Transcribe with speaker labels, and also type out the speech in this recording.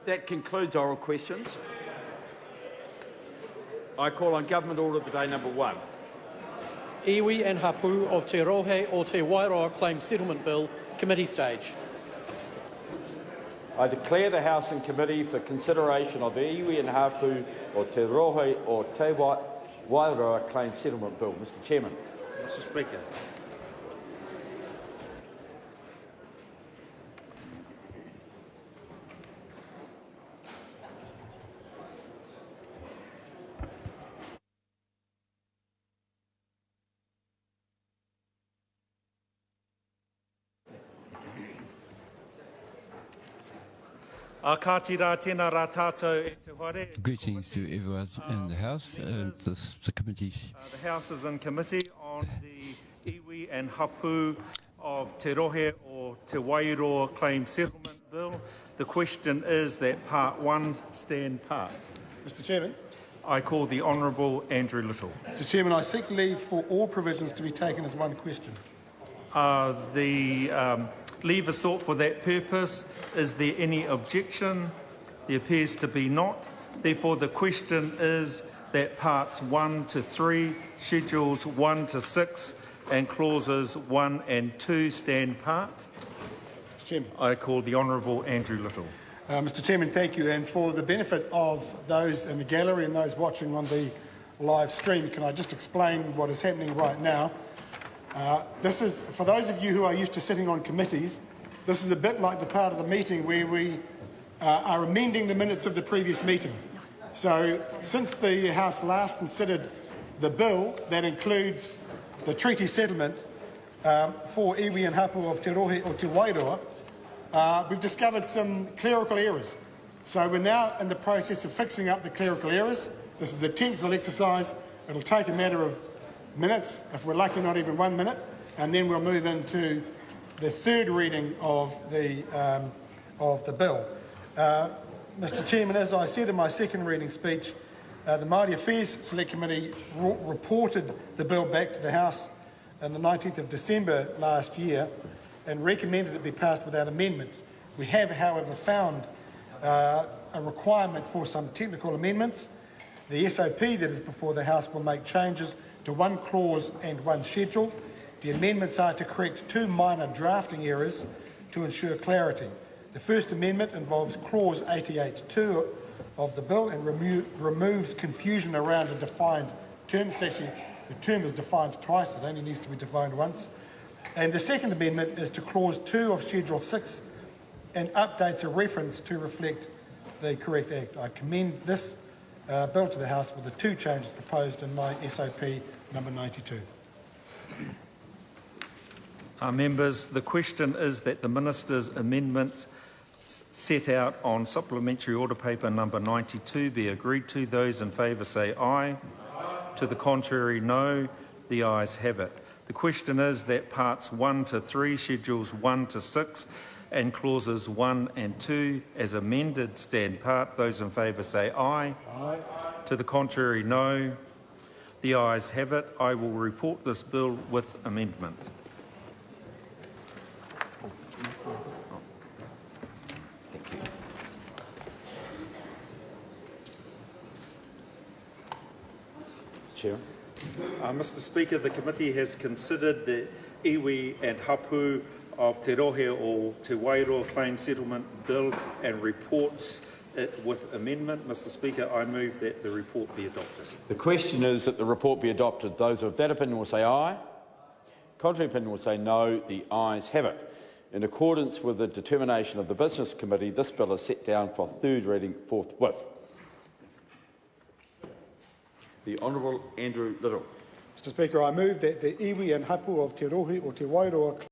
Speaker 1: That concludes oral questions. I call on Government Order Today number 1.
Speaker 2: Iwi and Hapū of Te Rohe o Te Wairoa Claim Settlement Bill, Committee stage.
Speaker 1: I declare the House in committee for consideration of the Iwi and Hapū o Te Rohe o Te Wairoa Claim Settlement Bill. Mr Chairman.
Speaker 3: Mr Speaker.
Speaker 4: Greetings to everyone in the House and the committee.
Speaker 3: The House is in committee on the Iwi and Hapū of Te Rohe o Te Wairoa Claim Settlement Bill. The question is that Part 1 stand part.
Speaker 5: Mr Chairman.
Speaker 3: I call the Honourable Andrew Little.
Speaker 5: Mr Chairman, I seek leave for all provisions to be taken as one question.
Speaker 3: Leave is sought for that purpose. Is there any objection? There appears to be not. Therefore, the question is that parts 1 to 3, schedules 1 to 6 and clauses 1 and 2 stand part.
Speaker 5: Mr Chairman.
Speaker 3: I call the Honourable Andrew Little.
Speaker 5: Mr Chairman, thank you. And for the benefit of those in the gallery and those watching on the live stream, can I just explain what is happening right now? This is, for those of you who are used to sitting on committees, this is a bit like the part of the meeting where we are amending the minutes of the previous meeting. So, since the House last considered the bill that includes the treaty settlement for Iwi and Hapū of Te Rohe o Te Wairoa, we've discovered some clerical errors. So we're now in the process of fixing up the clerical errors. This is a technical exercise. It'll take a matter of minutes, if we're lucky not even 1 minute, and then we'll move into the third reading of the bill. Mr Chairman, as I said in my second reading speech, the Māori Affairs Select Committee reported the bill back to the House on the 19th of December last year and recommended it be passed without amendments. We have, however, found a requirement for some technical amendments. The SOP that is before the House will make changes to one clause and one schedule. The amendments are to correct 2 minor drafting errors to ensure clarity. The first amendment involves clause 88.2 of the bill and removes confusion around a defined term. It's actually, the term is defined twice, it only needs to be defined once. And the second amendment is to clause 2 of Schedule 6 and updates a reference to reflect the correct act. I commend this bill to the House with the 2 changes proposed in my SOP number 92.
Speaker 3: Members, the question is that the Minister's amendment set out on Supplementary Order Paper number 92 be agreed to. Those in favour say aye. Aye. To the contrary, no. The ayes have it. The question is that parts 1 to 3, schedules 1 to 6 and clauses 1 and 2 as amended stand part. Those in favour say aye. Aye. To the contrary, no. The ayes have it. I will report this bill with amendment.
Speaker 1: Thank you. Chair.
Speaker 3: Mr Speaker, the committee has considered the Iwi and Hapū of Te Rohe o Te Wairoa Claim Settlement Bill and reports it with amendment. Mr Speaker, I move that the report be adopted.
Speaker 1: The question is that the report be adopted. Those of that opinion will say aye. Contrary opinion will say no. The ayes have it. In accordance with the determination of the Business Committee, this bill is set down for third reading forthwith. The Honourable Andrew Little.
Speaker 5: Mr Speaker, I move that the Iwi and Hapū of Te Rohe o Te Wairoa